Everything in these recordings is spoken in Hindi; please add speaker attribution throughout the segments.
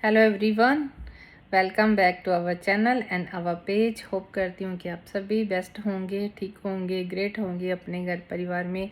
Speaker 1: Hello everyone, welcome back to our channel and our page. Hope करती हूँ कि आप सभी बेस्ट होंगे, ठीक होंगे, ग्रेट होंगे अपने घर परिवार में।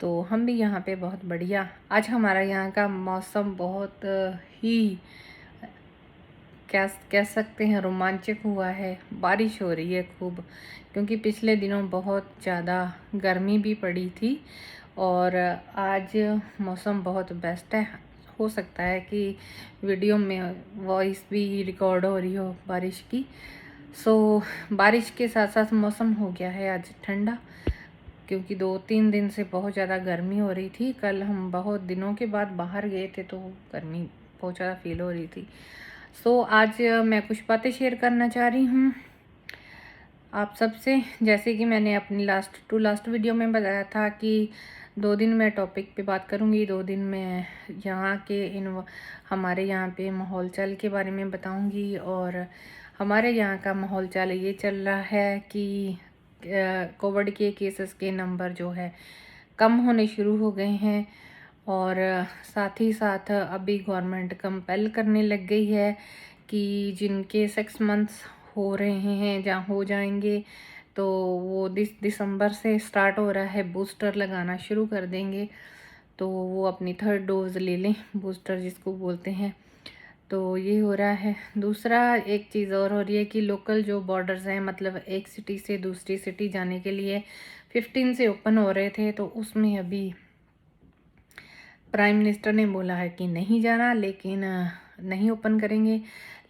Speaker 1: तो हम भी यहाँ पे बहुत बढ़िया। आज हमारा यहाँ का मौसम बहुत ही क्या कह सकते हैं रोमांचक हुआ है। बारिश हो रही है खूब, क्योंकि पिछले दिनों बहुत ज़्यादा गर्मी भी पड़ी थी और आज मौसम बहुत बेस्ट है। हो सकता है कि वीडियो में वॉइस भी रिकॉर्ड हो रही हो बारिश की। बारिश के साथ साथ मौसम हो गया है आज ठंडा, क्योंकि 2-3 दिन से बहुत ज़्यादा गर्मी हो रही थी। कल हम बहुत दिनों के बाद बाहर गए थे तो गर्मी बहुत ज़्यादा फील हो रही थी। आज मैं कुछ बातें शेयर करना चाह रही हूँ आप सबसे। जैसे कि मैंने अपनी लास्ट वीडियो में बताया था कि 2 दिन मैं टॉपिक पे बात करूँगी, 2 दिन मैं यहाँ के हमारे यहाँ पे माहौल चाल के बारे में बताऊँगी। और हमारे यहाँ का माहौल चाल ये चल रहा है कि कोविड के केसेस के नंबर जो है कम होने शुरू हो गए हैं। और साथ ही साथ अभी गवर्नमेंट कंपेल करने लग गई है कि जिनके 6 मंथ्स हो रहे हैं जहाँ हो जाएंगे तो वो दिसंबर से स्टार्ट हो रहा है, बूस्टर लगाना शुरू कर देंगे। तो वो अपनी 3rd डोज ले लें, बूस्टर जिसको बोलते हैं। तो ये हो रहा है। दूसरा एक चीज़ और हो रही है कि लोकल जो बॉर्डर्स हैं, मतलब एक सिटी से दूसरी सिटी जाने के लिए 15 से ओपन हो रहे थे, तो उसमें अभी प्राइम मिनिस्टर ने बोला है कि नहीं जाना, लेकिन नहीं ओपन करेंगे।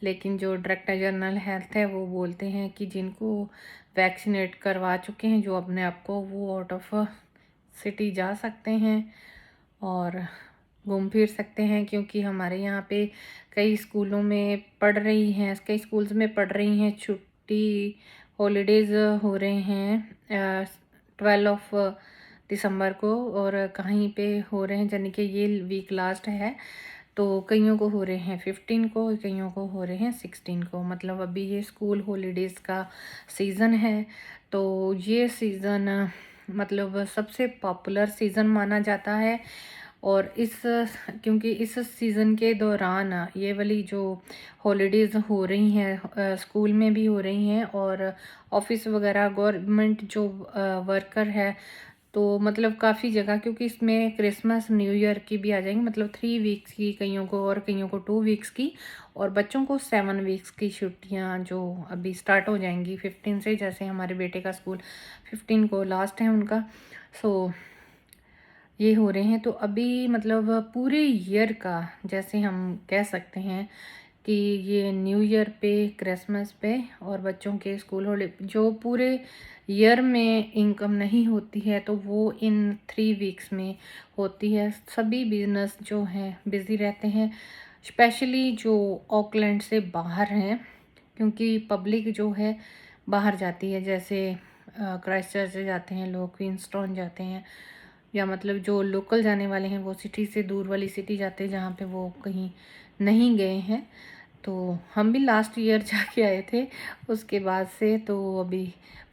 Speaker 1: लेकिन जो डायरेक्टर जनरल हेल्थ है वो बोलते हैं कि जिनको वैक्सीनेट करवा चुके हैं जो अपने आप को, वो आउट ऑफ सिटी जा सकते हैं और घूम फिर सकते हैं। क्योंकि हमारे यहाँ पे कई स्कूलों में पढ़ रही हैं, कई स्कूल्स में पढ़ रही हैं, छुट्टी हॉलीडेज़ हो रहे हैं 12 दिसंबर को, और कहीं पे हो रहे हैं यानी कि ये वीक लास्ट है। तो कईयों को हो रहे हैं 15 को, कईयों को हो रहे हैं 16 को। मतलब अभी ये स्कूल हॉलीडेज़ का सीज़न है। तो ये सीज़न मतलब सबसे पॉपुलर सीज़न माना जाता है। और क्योंकि इस सीज़न के दौरान ये वाली जो हॉलीडेज़ हो रही हैं स्कूल में भी हो रही हैं, और ऑफिस वगैरह गवर्नमेंट जो वर्कर है, तो मतलब काफ़ी जगह, क्योंकि इसमें क्रिसमस न्यू ईयर की भी आ जाएंगी, मतलब 3 वीक्स की कईयों को और कईयों को 2 वीक्स की, और बच्चों को 7 वीक्स की छुट्टियां जो अभी स्टार्ट हो जाएंगी 15 से। जैसे हमारे बेटे का स्कूल 15 को लास्ट है उनका। ये हो रहे हैं। तो अभी मतलब पूरे ईयर का, जैसे हम कह सकते हैं कि ये न्यू ईयर पे, क्रिसमस पे और बच्चों के स्कूल हॉलीडे, जो पूरे ईयर में इनकम नहीं होती है तो वो इन 3 वीक्स में होती है। सभी बिजनेस जो हैं बिज़ी रहते हैं, स्पेशली जो ऑकलैंड से बाहर हैं, क्योंकि पब्लिक जो है बाहर जाती है। जैसे क्राइस्ट चर्च जाते हैं लोग, क्वींसटाउन जाते हैं, या मतलब जो लोकल जाने वाले हैं वो सिटी से दूर वाली सिटी जाते हैं जहाँ पे वो कहीं नहीं गए हैं। तो हम भी लास्ट ईयर जाके आए थे, उसके बाद से तो अभी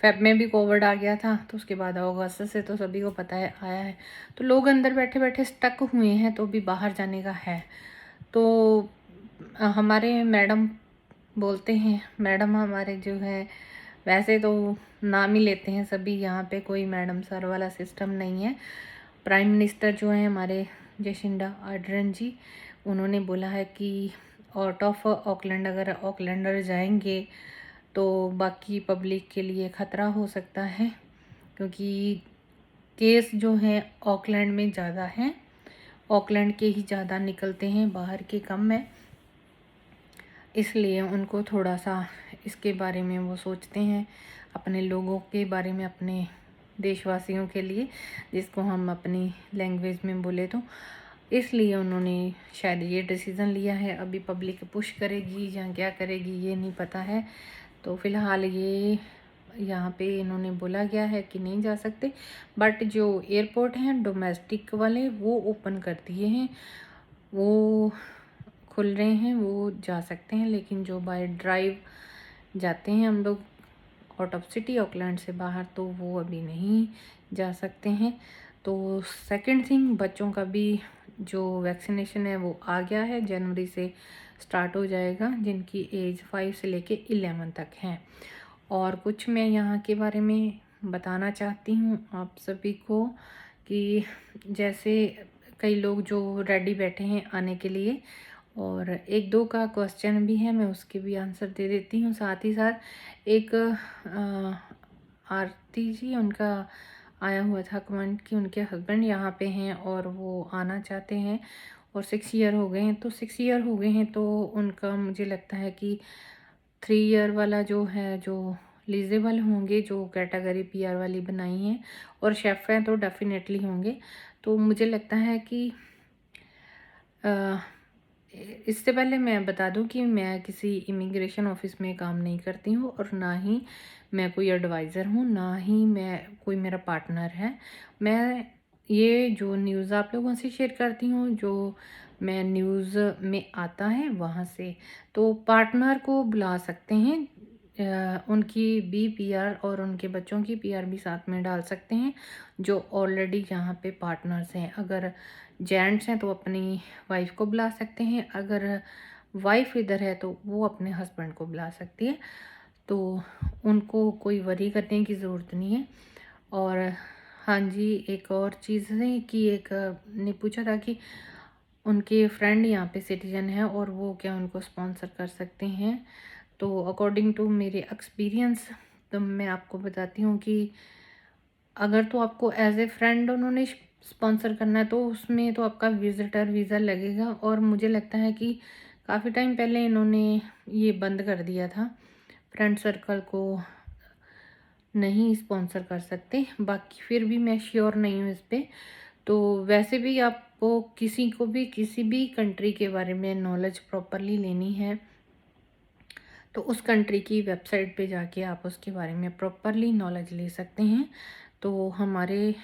Speaker 1: फेब में भी कोविड आ गया था, तो उसके बाद अगस्त से तो सभी को पता है आया है। तो लोग अंदर बैठे बैठे स्टक हुए हैं, तो अभी बाहर जाने का है। तो हमारे मैडम बोलते हैं, मैडम हमारे जो है, वैसे तो नाम ही लेते हैं सभी, यहाँ पे कोई मैडम सर वाला सिस्टम नहीं है। प्राइम मिनिस्टर जो हैं हमारे जसिंडा आर्डर्न जी, उन्होंने बोला है कि आउट ऑफ ऑकलैंड अगर ऑकलैंडर जाएंगे तो बाकी पब्लिक के लिए ख़तरा हो सकता है, क्योंकि केस जो हैं ऑकलैंड में ज़्यादा हैं, ऑकलैंड के ही ज़्यादा निकलते हैं, बाहर के कम है। इसलिए उनको थोड़ा सा इसके बारे में वो सोचते हैं, अपने लोगों के बारे में, अपने देशवासियों के लिए, जिसको हम अपनी लैंग्वेज में बोले तो। इसलिए उन्होंने शायद ये डिसीज़न लिया है। अभी पब्लिक पुश करेगी या क्या करेगी ये नहीं पता है। तो फ़िलहाल ये यहाँ पे इन्होंने बोला गया है कि नहीं जा सकते, बट जो एयरपोर्ट हैं डोमेस्टिक वाले वो ओपन कर दिए हैं, वो खुल रहे हैं, वो जा सकते हैं। लेकिन जो बाय ड्राइव जाते हैं हम लोग आउट ऑफ सिटी ऑकलैंड से बाहर, तो वो अभी नहीं जा सकते हैं। तो सेकंड थिंग, बच्चों का भी जो वैक्सीनेशन है वो आ गया है, जनवरी से स्टार्ट हो जाएगा, जिनकी एज 5 से लेके 11 तक है। और कुछ मैं यहाँ के बारे में बताना चाहती हूँ आप सभी को कि जैसे कई लोग जो रेडी बैठे हैं आने के लिए, और एक दो का क्वेश्चन भी है, मैं उसके भी आंसर दे देती हूँ। साथ ही साथ एक आरती जी, उनका आया हुआ था कमेंट कि उनके हस्बैंड यहाँ पे हैं और वो आना चाहते हैं और 6 ईयर हो गए हैं। तो 6 ईयर हो गए हैं तो उनका मुझे लगता है कि 3 ईयर वाला जो है, जो एलिजिबल होंगे, जो कैटेगरी पीआर वाली बनाई है और शेफ़ हैं तो डेफिनेटली होंगे। तो मुझे लगता है कि इससे पहले मैं बता दूं कि मैं किसी इमिग्रेशन ऑफिस में काम नहीं करती हूँ और ना ही मैं कोई एडवाइज़र हूँ, ना ही मैं कोई मेरा पार्टनर है। मैं ये जो न्यूज़ आप लोगों से शेयर करती हूँ, जो मैं न्यूज़ में आता है वहाँ से, तो पार्टनर को बुला सकते हैं, उनकी भी पीआर और उनके बच्चों की पीआर भी साथ में डाल सकते हैं जो ऑलरेडी यहाँ पे पार्टनर्स हैं। अगर जेंट्स हैं तो अपनी वाइफ को बुला सकते हैं, अगर वाइफ इधर है तो वो अपने हस्बैंड को बुला सकती है, तो उनको कोई वरी करने की ज़रूरत नहीं है। और हाँ जी, एक और चीज़ है कि एक ने पूछा था कि उनके फ्रेंड यहाँ पे सिटीजन है और वो क्या उनको स्पॉन्सर कर सकते हैं। तो अकॉर्डिंग टू मेरे एक्सपीरियंस तो मैं आपको बताती हूँ कि अगर तो आपको एज ए फ्रेंड उन्होंने स्पॉन्सर करना है तो उसमें तो आपका विजिटर वीज़ा लगेगा, और मुझे लगता है कि काफ़ी टाइम पहले इन्होंने ये बंद कर दिया था, फ्रेंड सर्कल को नहीं स्पॉन्सर कर सकते। बाकी फिर भी मैं श्योर नहीं हूँ इस पर। तो वैसे भी आपको किसी को भी किसी भी कंट्री के बारे में नॉलेज प्रॉपरली लेनी है तो उस कंट्री की वेबसाइट पे जाके आप उसके बारे में प्रॉपरली नॉलेज ले सकते हैं। तो हमारे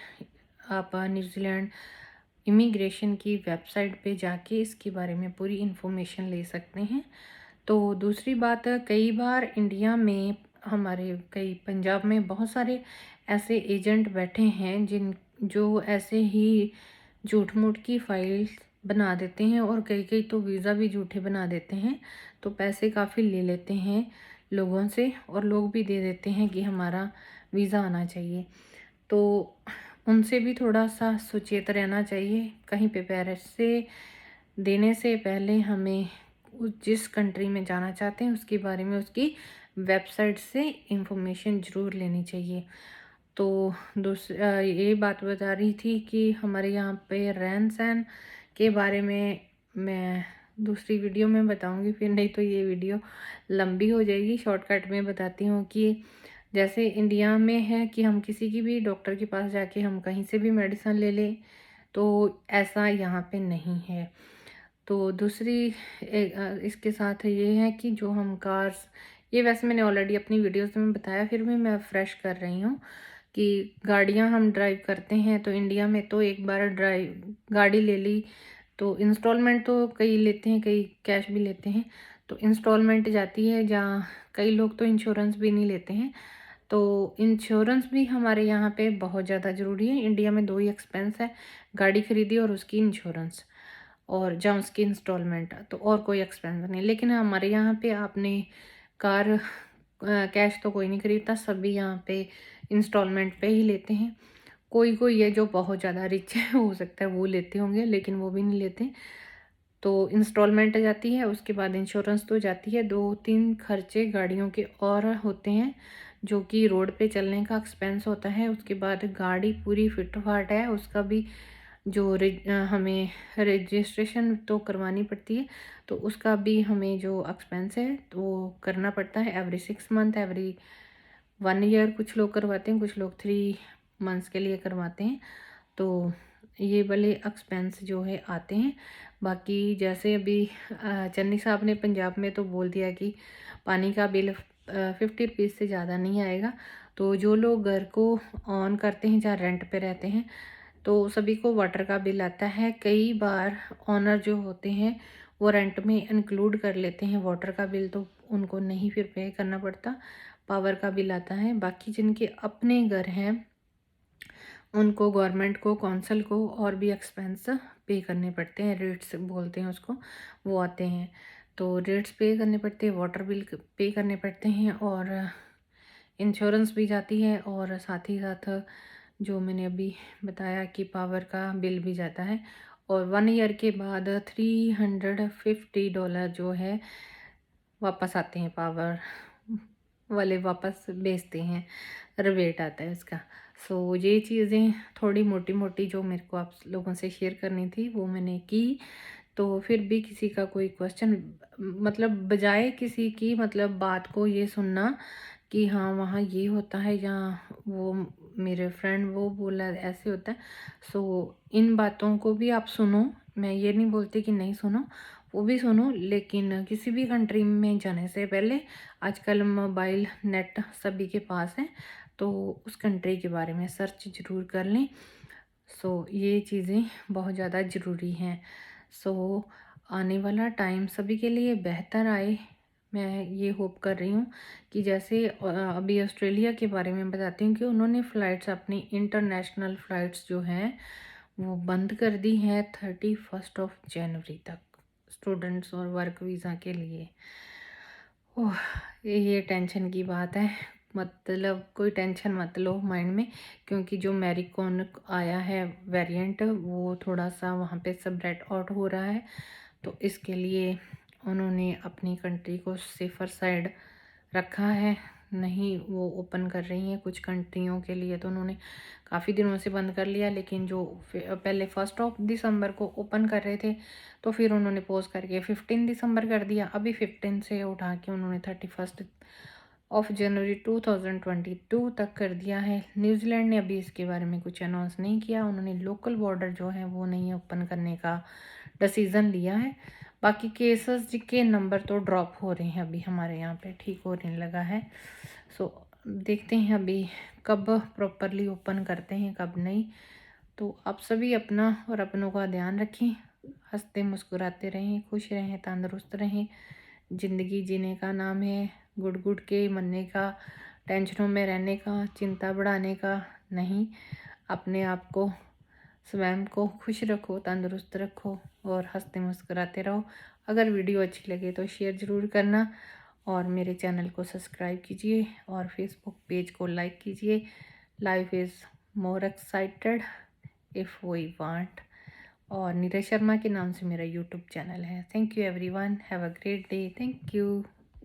Speaker 1: आप न्यूजीलैंड इमिग्रेशन की वेबसाइट पे जाके इसके बारे में पूरी इन्फॉर्मेशन ले सकते हैं। तो दूसरी बात, कई बार इंडिया में हमारे कई पंजाब में बहुत सारे ऐसे एजेंट बैठे हैं जो ऐसे ही झूठ मूठ की फाइल्स बना देते हैं और कई कई तो वीज़ा भी झूठे बना देते हैं। तो पैसे काफ़ी ले लेते हैं लोगों से और लोग भी दे देते हैं कि हमारा वीज़ा आना चाहिए। तो उनसे भी थोड़ा सा सचेत रहना चाहिए। कहीं पे पैसे देने से पहले हमें जिस कंट्री में जाना चाहते हैं उसके बारे में उसकी वेबसाइट से इंफॉर्मेशन ज़रूर लेनी चाहिए। तो ये बात बता रही थी कि हमारे यहाँ पे रहन सहन के बारे में मैं दूसरी वीडियो में बताऊंगी, फिर नहीं तो ये वीडियो लंबी हो जाएगी। शॉर्टकट में बताती हूँ कि जैसे इंडिया में है कि हम किसी की भी डॉक्टर के पास जाके हम कहीं से भी मेडिसिन ले लें, तो ऐसा यहाँ पे नहीं है। तो दूसरी इसके साथ ये है कि जो हम कार्स, ये वैसे मैंने ऑलरेडी अपनी वीडियोस में बताया, फिर भी मैं फ्रेश कर रही हूँ कि गाड़ियाँ हम ड्राइव करते हैं तो इंडिया में तो एक बार गाड़ी ले ली तो इंस्टॉलमेंट तो कई लेते हैं, कई कैश भी लेते हैं। तो इंस्टॉलमेंट जाती है, जहाँ कई लोग तो इंश्योरेंस भी नहीं लेते हैं। तो इंश्योरेंस भी हमारे यहाँ पे बहुत ज़्यादा ज़रूरी है। इंडिया में दो ही एक्सपेंस है, गाड़ी खरीदी और उसकी इंश्योरेंस, और जहाँ उसकी इंस्टॉलमेंट, तो और कोई एक्सपेंस नहीं। लेकिन हमारे यहाँ पे आपने कार कैश तो कोई नहीं खरीदता, सभी यहाँ पे इंस्टॉलमेंट पे ही लेते हैं। कोई कोई है जो बहुत ज़्यादा रिच है, हो सकता है वो लेते होंगे, लेकिन वो भी नहीं लेते। तो इंस्टॉलमेंट जाती है, उसके बाद इंश्योरेंस तो जाती है, 2-3 खर्चे गाड़ियों के और होते हैं जो कि रोड पे चलने का एक्सपेंस होता है। उसके बाद गाड़ी पूरी फिट फाट है उसका भी जो हमें रजिस्ट्रेशन तो करवानी पड़ती है, तो उसका भी हमें जो एक्सपेंस है तो वो करना पड़ता है एवरी 6 मंथ, एवरी 1 ईयर। कुछ लोग करवाते हैं, कुछ लोग 3 मंथ्स के लिए करवाते हैं। तो ये वाले एक्सपेंस जो है आते हैं। बाकी जैसे अभी चन्नी साहब ने पंजाब में तो बोल दिया कि पानी का बिल 50 रुपीज़ से ज़्यादा नहीं आएगा। तो जो लोग घर को ऑन करते हैं, जहाँ रेंट पे रहते हैं, तो सभी को वाटर का बिल आता है। कई बार ऑनर जो होते हैं वो रेंट में इंक्लूड कर लेते हैं वाटर का बिल, तो उनको नहीं फिर पे करना पड़ता। पावर का बिल आता है। बाकी जिनके अपने घर हैं उनको गवर्नमेंट को, कौंसल को और भी एक्सपेंस पे करने पड़ते हैं, रेट्स बोलते हैं उसको, वो आते हैं। तो रेट्स पे करने पड़ते हैं, वाटर बिल पे करने पड़ते हैं और इंश्योरेंस भी जाती है और साथ ही साथ जो मैंने अभी बताया कि पावर का बिल भी जाता है। और 1 ईयर के बाद $350 जो है वापस आते हैं, पावर वाले वापस भेजते हैं, रिबेट आता है इसका। सो ये चीज़ें थोड़ी मोटी मोटी जो मेरे को आप लोगों से शेयर करनी थी वो मैंने की। तो फिर भी किसी का कोई क्वेश्चन, मतलब बजाय किसी की मतलब बात को ये सुनना कि हाँ वहाँ ये होता है या वो मेरे फ्रेंड वो बोला ऐसे होता है, सो इन बातों को भी आप सुनो। मैं ये नहीं बोलती कि नहीं सुनो, वो भी सुनो, लेकिन किसी भी कंट्री में जाने से पहले आजकल मोबाइल नेट सभी के पास है, तो उस कंट्री के बारे में सर्च ज़रूर कर लें। सो ये चीज़ें बहुत ज़्यादा ज़रूरी हैं। सो आने वाला टाइम सभी के लिए बेहतर आए, मैं ये होप कर रही हूँ कि जैसे अभी ऑस्ट्रेलिया के बारे में बताती हूँ कि उन्होंने फ़्लाइट्स अपनी इंटरनेशनल फ़्लाइट्स जो हैं वो बंद कर दी हैं 31 जनवरी तक, स्टूडेंट्स और वर्क वीज़ा के लिए। ओह! ये टेंशन की बात है, मतलब कोई टेंशन मत लो माइंड में, क्योंकि जो मैरिकॉन आया है वेरिएंट वो थोड़ा-सा वहाँ पे स्प्रेड आउट हो रहा है, तो इसके लिए उन्होंने अपनी कंट्री को सेफ़र साइड रखा है। नहीं वो ओपन कर रही हैं कुछ कंट्रियों के लिए, तो उन्होंने काफ़ी दिनों से बंद कर लिया, लेकिन जो पहले 1 दिसंबर को ओपन कर रहे थे तो फिर उन्होंने पोज़ करके 15 दिसंबर कर दिया। अभी 15 से उठा के उन्होंने 31 जनवरी 2022 तक कर दिया है। न्यूजीलैंड ने अभी इसके बारे में कुछ अनाउंस नहीं किया, उन्होंने लोकल बॉर्डर जो है वो नहीं ओपन करने का डिसीज़न लिया है। बाकी केसेस के नंबर तो ड्रॉप हो रहे हैं, अभी हमारे यहाँ पे ठीक होने लगा है। सो देखते हैं अभी कब प्रॉपरली ओपन करते हैं कब नहीं। तो आप सभी अपना और अपनों का ध्यान रखें, हंसते मुस्कुराते रहें, खुश रहें, तंदुरुस्त रहें। ज़िंदगी जीने का नाम है, गुड़ गुड़ के मरने का, टेंशनों में रहने का, चिंता बढ़ाने का नहीं। अपने आप को, स्वयं को खुश रखो, तंदुरुस्त रखो और हंसते मुस्कुराते रहो। अगर वीडियो अच्छी लगे तो शेयर ज़रूर करना और मेरे चैनल को सब्सक्राइब कीजिए और फेसबुक पेज को लाइक कीजिए। Life is more excited if we want. और नीरज शर्मा के नाम से मेरा यूट्यूब चैनल है। Thank you everyone, have a great day, thank you.